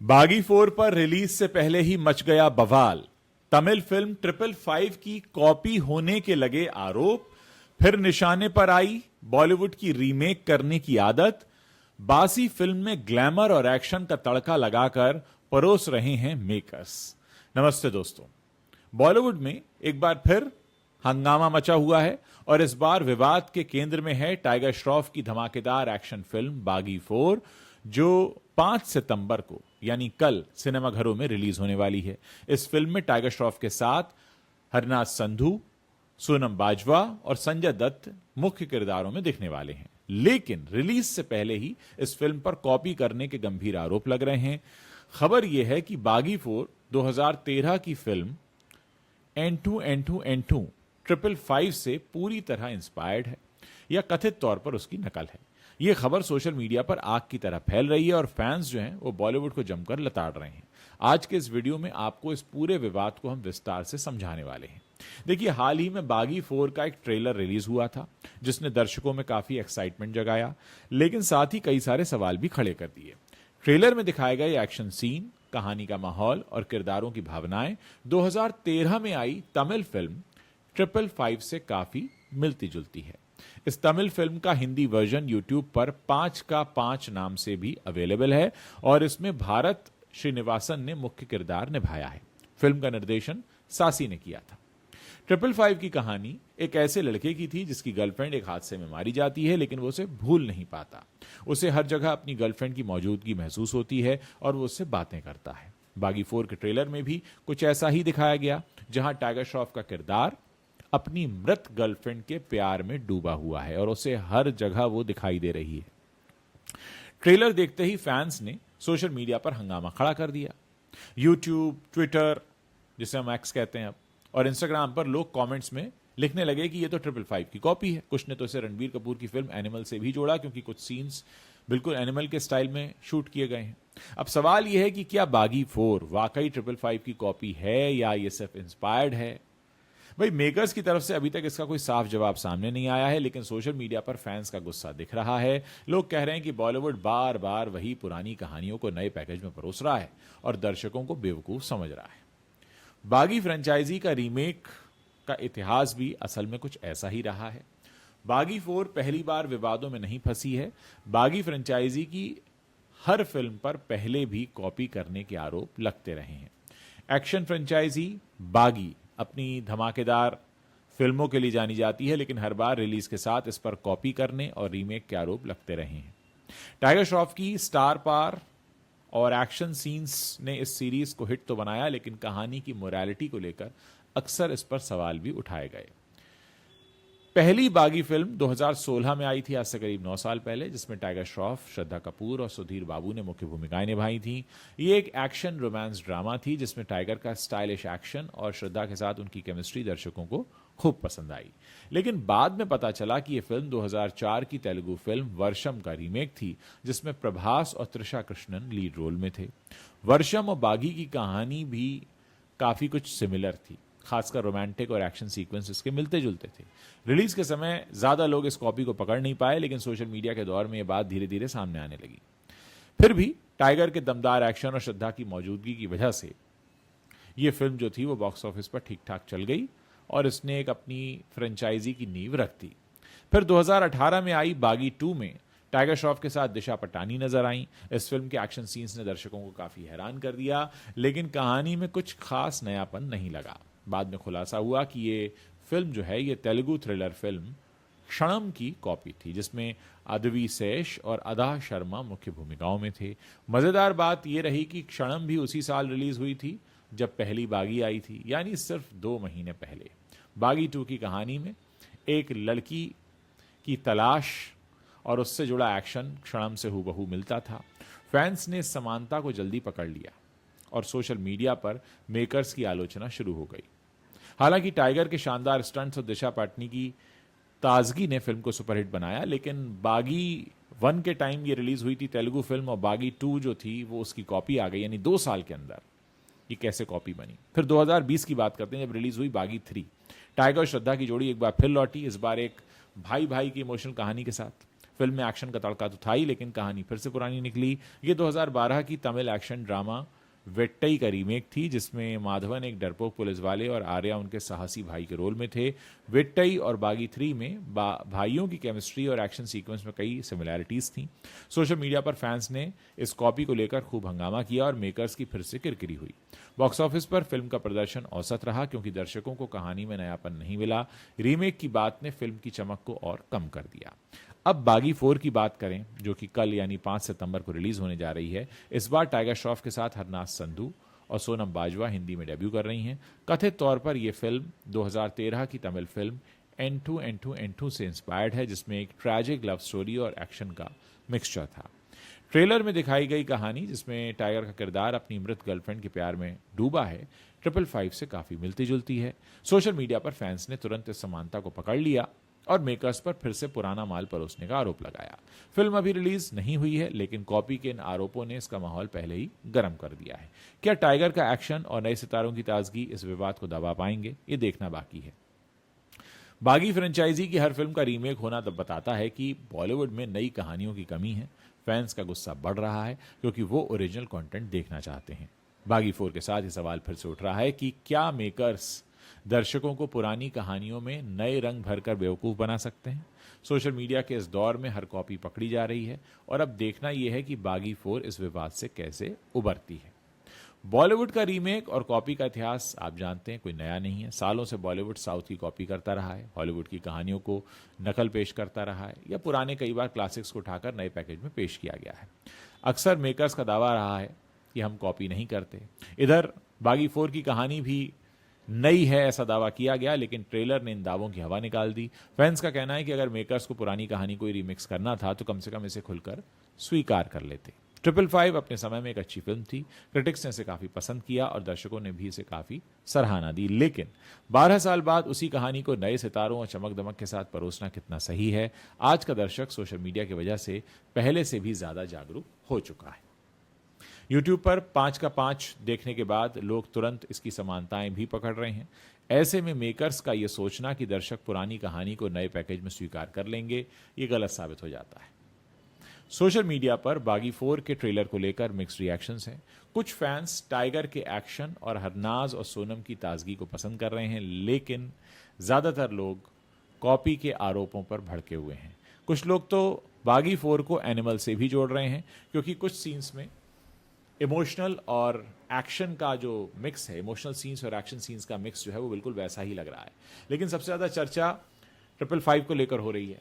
बागी 4 पर रिलीज से पहले ही मच गया बवाल। तमिल फिल्म 555 की कॉपी होने के लगे आरोप। फिर निशाने पर आई बॉलीवुड की रीमेक करने की आदत। बासी फिल्म में ग्लैमर और एक्शन का तड़का लगाकर परोस रहे हैं मेकर्स। नमस्ते दोस्तों, बॉलीवुड में एक बार फिर हंगामा मचा हुआ है और इस बार विवाद के केंद्र में है टाइगर श्रॉफ की धमाकेदार एक्शन फिल्म बागी 4, जो 5 सितंबर को यानी कल सिनेमाघरों में रिलीज होने वाली है। इस फिल्म में टाइगर श्रॉफ के साथ हरनाथ संधू, सोनम बाजवा और संजय दत्त मुख्य किरदारों में दिखने वाले हैं। लेकिन रिलीज से पहले ही इस फिल्म पर कॉपी करने के गंभीर आरोप लग रहे हैं। खबर यह है कि बागी 4 2013 की फिल्म एंटू एंटू एंटू 555 से पूरी तरह इंस्पायर्ड है या कथित तौर पर उसकी नकल है। यह खबर सोशल मीडिया पर आग की तरह फैल रही है और फैंस जो हैं वो बॉलीवुड को जमकर लताड़ रहे हैं। आज के इस वीडियो में आपको इस पूरे विवाद को हम विस्तार से समझाने वाले हैं। देखिए, हाल ही में बागी 4 का एक ट्रेलर रिलीज हुआ था जिसने दर्शकों में काफी एक्साइटमेंट जगाया, लेकिन साथ ही कई सारे सवाल भी खड़े कर दिए। ट्रेलर में दिखाए गए एक्शन सीन, कहानी का माहौल और किरदारों की भावनाएं 2013 में आई तमिल फिल्म 555 से काफी मिलती जुलती है। इस तमिल फिल्म का हिंदी वर्जन यूट्यूब पर 5 का 5 नाम से भी अवेलेबल है और इसमें भारत श्रीनिवासन ने मुख्य किरदार निभाया है। फिल्म का निर्देशन सासी ने किया था। 555 की कहानी एक ऐसे लड़के की थी जिसकी गर्लफ्रेंड एक हादसे में मारी जाती है, लेकिन वो उसे भूल नहीं पाता। उसे हर जगह अपनी गर्लफ्रेंड की मौजूदगी महसूस होती है और वो उससे बातें करता है। बागी 4 के ट्रेलर में भी कुछ ऐसा ही दिखाया गया, जहां टाइगर श्रॉफ का किरदार अपनी मृत गर्लफ्रेंड के प्यार में डूबा हुआ है और उसे हर जगह वो दिखाई दे रही है। ट्रेलर देखते ही फैंस ने सोशल मीडिया पर हंगामा खड़ा कर दिया। यूट्यूब, ट्विटर, जिसे हम एक्स कहते हैं अब, और इंस्टाग्राम पर लोग कमेंट्स में लिखने लगे कि ये तो 555 की कॉपी है। कुछ ने तो इसे रणबीर कपूर की फिल्म एनिमल से भी जोड़ा, क्योंकि कुछ सीन्स बिल्कुल एनिमल के स्टाइल में शूट किए गए हैं। अब सवाल यह है कि क्या बागी 4 वाकई 555 की कॉपी है या ये सिर्फ इंस्पायर्ड है? भाई, मेकर्स की तरफ से अभी तक इसका कोई साफ जवाब सामने नहीं आया है, लेकिन सोशल मीडिया पर फैंस का गुस्सा दिख रहा है। लोग कह रहे हैं कि बॉलीवुड बार बार वही पुरानी कहानियों को नए पैकेज में परोस रहा है और दर्शकों को बेवकूफ समझ रहा है। बागी फ्रेंचाइजी का रीमेक का इतिहास भी असल में कुछ ऐसा ही रहा है। बागी 4 पहली बार विवादों में नहीं फंसी है। बागी फ्रेंचाइजी की हर फिल्म पर पहले भी कॉपी करने के आरोप लगते रहे हैं। एक्शन फ्रेंचाइजी बागी अपनी धमाकेदार फिल्मों के लिए जानी जाती है, लेकिन हर बार रिलीज के साथ इस पर कॉपी करने और रीमेक के आरोप लगते रहे हैं। टाइगर श्रॉफ की स्टार पावर और एक्शन सीन्स ने इस सीरीज को हिट तो बनाया, लेकिन कहानी की मोरालिटी को लेकर अक्सर इस पर सवाल भी उठाए गए। पहली बागी फिल्म 2016 में आई थी, आज से करीब 9 साल पहले, जिसमें टाइगर श्रॉफ, श्रद्धा कपूर और सुधीर बाबू ने मुख्य भूमिकाएं निभाई थी। ये एक एक्शन रोमांस ड्रामा थी जिसमें टाइगर का स्टाइलिश एक्शन और श्रद्धा के साथ उनकी केमिस्ट्री दर्शकों को खूब पसंद आई। लेकिन बाद में पता चला कि यह फिल्म 2004 की तेलुगु फिल्म वर्षम का रीमेक थी, जिसमें प्रभास और त्रिशा कृष्णन लीड रोल में थे। वर्षम और बागी की कहानी भी काफी कुछ सिमिलर थी, खासकर रोमांटिक और एक्शन सीक्वेंस इसके मिलते जुलते थे। रिलीज के समय ज्यादा लोग इस कॉपी को पकड़ नहीं पाए, लेकिन सोशल मीडिया के दौर में यह बात धीरे धीरे सामने आने लगी। फिर भी टाइगर के दमदार एक्शन और श्रद्धा की मौजूदगी की वजह से यह फिल्म जो थी वो बॉक्स ऑफिस पर ठीक ठाक चल गई और इसने एक अपनी फ्रेंचाइजी की नींव रख दी। फिर 2018 में आई बागी 2 में टाइगर श्रॉफ के साथ दिशा पटानी नजर आई। इस फिल्म के एक्शन सीन्स ने दर्शकों को काफी हैरान कर दिया, लेकिन कहानी में कुछ खास नयापन नहीं लगा। बाद में खुलासा हुआ कि ये फिल्म जो है ये तेलुगु थ्रिलर फिल्म क्षणम की कॉपी थी, जिसमें अदवी शेष और अदा शर्मा मुख्य भूमिकाओं में थे। मजेदार बात यह रही कि क्षणम भी उसी साल रिलीज हुई थी जब पहली बागी आई थी, यानी सिर्फ 2 महीने पहले। बागी 2 की कहानी में एक लड़की की तलाश और उससे जुड़ा एक्शन क्षणम से हूबहू मिलता था। फैंस ने इस समानता को जल्दी पकड़ लिया और सोशल मीडिया पर मेकर्स की आलोचना शुरू हो गई। हालांकि टाइगर के शानदार स्टंट्स और दिशा पटनी की ताजगी ने फिल्म को सुपरहिट बनाया, लेकिन बागी 1 के टाइम ये रिलीज हुई थी तेलुगु फिल्म और बागी 2 जो थी वो उसकी कॉपी आ गई, यानी 2 साल के अंदर ये कैसे कॉपी बनी। फिर 2020 की बात करते हैं, जब रिलीज हुई बागी 3। टाइगर और श्रद्धा की जोड़ी एक बार फिर लौटी, इस बार एक भाई भाई की इमोशनल कहानी के साथ। फिल्म में एक्शन का तड़का तो था ही, लेकिन कहानी फिर से पुरानी निकली। ये 2012 की तमिल एक्शन ड्रामा वेट्टई का रीमेक थी, जिसमें माधवन एक डरपोक पुलिस वाले और आर्या उनके साहसी भाई के रोल में थे। वेट्टई और बागी 3 में भाइयों की केमिस्ट्री और एक्शन सीक्वेंस में कई सिमिलैरिटीज थी। सोशल मीडिया पर फैंस ने इस कॉपी को लेकर खूब हंगामा किया और मेकर्स की फिर से किरकिरी हुई। बॉक्स ऑफिस पर फिल्म का प्रदर्शन औसत रहा, क्योंकि दर्शकों को कहानी में नयापन नहीं मिला। रीमेक की बात ने फिल्म की चमक को और कम कर दिया। अब बागी 4 की बात करें, जो कि कल यानी 5 सितंबर को रिलीज होने जा रही है। इस बार टाइगर श्रॉफ के साथ हरनाज संधू और सोनम बाजवा हिंदी में डेब्यू कर रही हैं। कथित तौर पर यह फिल्म 2013 की तमिल फिल्म एंटू एंटू एंटू से इंस्पायर्ड है, जिसमें एक ट्रैजिक लव स्टोरी और एक्शन का मिक्सचर था। ट्रेलर में दिखाई गई कहानी, जिसमें टाइगर का किरदार अपनी मृत गर्लफ्रेंड के प्यार में डूबा है, 555 से काफी मिलती जुलती है। सोशल मीडिया पर फैंस ने तुरंत इस समानता को पकड़ लिया और मेकर्स पर फिर से पुराना माल परोसने का आरोप लगाया। फिल्म अभी रिलीज नहीं हुई है, लेकिन कॉपी के इन आरोपों ने इसका माहौल पहले ही गर्म कर दिया है। क्या टाइगर का एक्शन और नए सितारों की ताजगी इस विवाद को दबा पाएंगे, ये देखना बाकी है। बागी फ्रेंचाइजी की हर फिल्म का रीमेक होना तब बताता है कि बॉलीवुड में नई कहानियों की कमी है। फैंस का गुस्सा बढ़ रहा है, क्योंकि वो ओरिजिनल कंटेंट देखना चाहते हैं। बागी 4 के साथ ये सवाल फिर से उठ रहा है कि क्या मेकर्स दर्शकों को पुरानी कहानियों में नए रंग भरकर बेवकूफ बना सकते हैं। सोशल मीडिया के इस दौर में हर कॉपी पकड़ी जा रही है और अब देखना यह है कि बागी 4 इस विवाद से कैसे उबरती है। बॉलीवुड का रीमेक और कॉपी का इतिहास आप जानते हैं, कोई नया नहीं है। सालों से बॉलीवुड साउथ की कॉपी करता रहा है, हॉलीवुड की कहानियों को नकल पेश करता रहा है, या पुराने कई बार क्लासिक्स को उठाकर नए पैकेज में पेश किया गया है। अक्सर मेकर्स का दावा रहा है कि हम कॉपी नहीं करते। इधर बागी 4 की कहानी भी नई है ऐसा दावा किया गया, लेकिन ट्रेलर ने इन दावों की हवा निकाल दी। फैंस का कहना है कि अगर मेकर्स को पुरानी कहानी को रिमिक्स करना था तो कम से कम इसे खुलकर स्वीकार कर लेते। 555 अपने समय में एक अच्छी फिल्म थी, क्रिटिक्स ने इसे काफी पसंद किया और दर्शकों ने भी इसे काफी सराहना दी। लेकिन 12 साल बाद उसी कहानी को नए सितारों और चमक दमक के साथ परोसना कितना सही है। आज का दर्शक सोशल मीडिया की वजह से पहले से भी ज्यादा जागरूक हो चुका है। यूट्यूब पर 5 का 5 देखने के बाद लोग तुरंत इसकी समानताएं भी पकड़ रहे हैं। ऐसे में मेकर्स का यह सोचना कि दर्शक पुरानी कहानी को नए पैकेज में स्वीकार कर लेंगे, ये गलत साबित हो जाता है। सोशल मीडिया पर बागी 4 के ट्रेलर को लेकर मिक्स्ड रिएक्शंस हैं। कुछ फैंस टाइगर के एक्शन और हरनाज और सोनम की ताजगी को पसंद कर रहे हैं, लेकिन ज्यादातर लोग कॉपी के आरोपों पर भड़के हुए हैं। कुछ लोग तो बागी 4 को एनिमल से भी जोड़ रहे हैं, क्योंकि कुछ सीन्स में इमोशनल और एक्शन का जो मिक्स है, इमोशनल सीन्स और एक्शन सीन्स का मिक्स जो है वो बिल्कुल वैसा ही लग रहा है। लेकिन सबसे ज्यादा चर्चा 555 को लेकर हो रही है।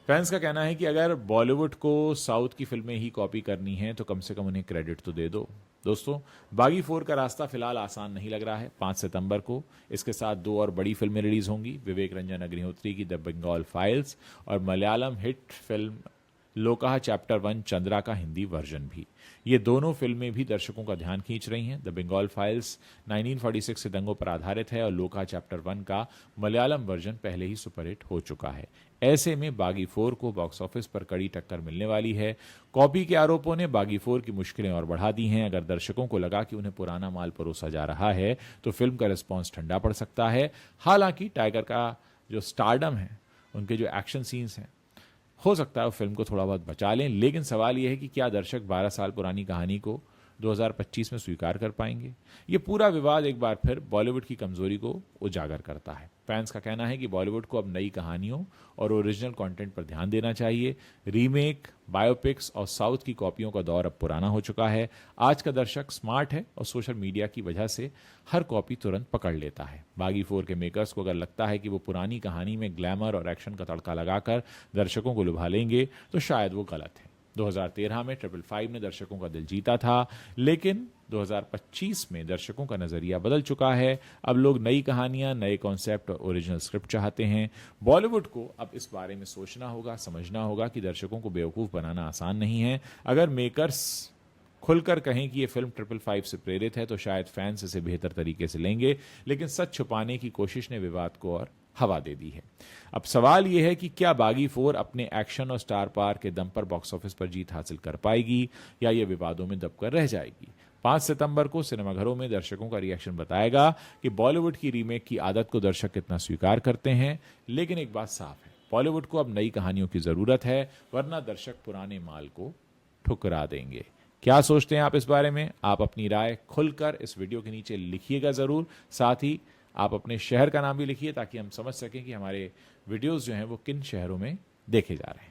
फैंस का कहना है कि अगर बॉलीवुड को साउथ की फिल्में ही कॉपी करनी है तो कम से कम उन्हें क्रेडिट तो दे दो। दोस्तों, बागी 4 का रास्ता फिलहाल आसान नहीं लग रहा है। 5 सितंबर को इसके साथ 2 और बड़ी फिल्में रिलीज होंगी, विवेक रंजन अग्निहोत्री की द बंगाल फाइल्स और Malayalam hit film Lokah chapter 1 Chandra का हिंदी वर्जन भी। ये दोनों फिल्में भी दर्शकों का ध्यान खींच रही हैं। द बंगाल फाइल्स 1946 से दंगों पर आधारित है और लोकाहा चैप्टर 1 का मलयालम वर्जन पहले ही सुपरहिट हो चुका है। ऐसे में बागी 4 को बॉक्स ऑफिस पर कड़ी टक्कर मिलने वाली है। कॉपी के आरोपों ने बागी 4 की मुश्किलें और बढ़ा दी हैं। अगर दर्शकों को लगा कि उन्हें पुराना माल परोसा जा रहा है तो फिल्म का रिस्पॉन्स ठंडा पड़ सकता है। हालांकि टाइगर का जो स्टारडम है, उनके जो एक्शन सीन्स हैं, हो सकता है वो फिल्म को थोड़ा बहुत बचा लें। लेकिन सवाल यह है कि क्या दर्शक 12 साल पुरानी कहानी को 2025 में स्वीकार कर पाएंगे। ये पूरा विवाद एक बार फिर बॉलीवुड की कमजोरी को उजागर करता है। फैंस का कहना है कि बॉलीवुड को अब नई कहानियों और ओरिजिनल कंटेंट पर ध्यान देना चाहिए। रीमेक, बायोपिक्स और साउथ की कॉपियों का दौर अब पुराना हो चुका है। आज का दर्शक स्मार्ट है और सोशल मीडिया की वजह से हर कॉपी तुरंत पकड़ लेता है। बागी 4 के मेकर्स को अगर लगता है कि वो पुरानी कहानी में ग्लैमर और एक्शन का तड़का लगाकर दर्शकों को लुभा लेंगे तो शायद वो गलत है। 2013 में 555 ने दर्शकों का दिल जीता था, लेकिन 2025 में दर्शकों का नजरिया बदल चुका है। अब लोग नई कहानियां, नए कॉन्सेप्ट और ओरिजिनल स्क्रिप्ट चाहते हैं। बॉलीवुड को अब इस बारे में सोचना होगा, समझना होगा कि दर्शकों को बेवकूफ बनाना आसान नहीं है। अगर मेकर्स खुलकर कहें कि ये फिल्म 555 से प्रेरित है तो शायद फैंस इसे बेहतर तरीके से लेंगे, लेकिन सच छुपाने की कोशिश ने विवाद को और हवा दे दी है। अब सवाल यह है कि क्या बागी 4 अपने एक्शन और स्टार पावर के दम पर बॉक्स ऑफिस पर जीत हासिल कर पाएगी या ये विवादों में दबकर रह जाएगी। 5 सितंबर को सिनेमाघरों में दर्शकों का रिएक्शन बताएगा कि बॉलीवुड की रीमेक की आदत को दर्शक कितना स्वीकार करते हैं। लेकिन एक बात साफ है, बॉलीवुड को अब नई कहानियों की जरूरत है, वरना दर्शक पुराने माल को ठुकरा देंगे। क्या सोचते हैं आप इस बारे में? आप अपनी राय खुलकर इस वीडियो के नीचे लिखिएगा जरूर। साथ ही आप अपने शहर का नाम भी लिखिए ताकि हम समझ सकें कि हमारे वीडियोस जो हैं वो किन शहरों में देखे जा रहे हैं।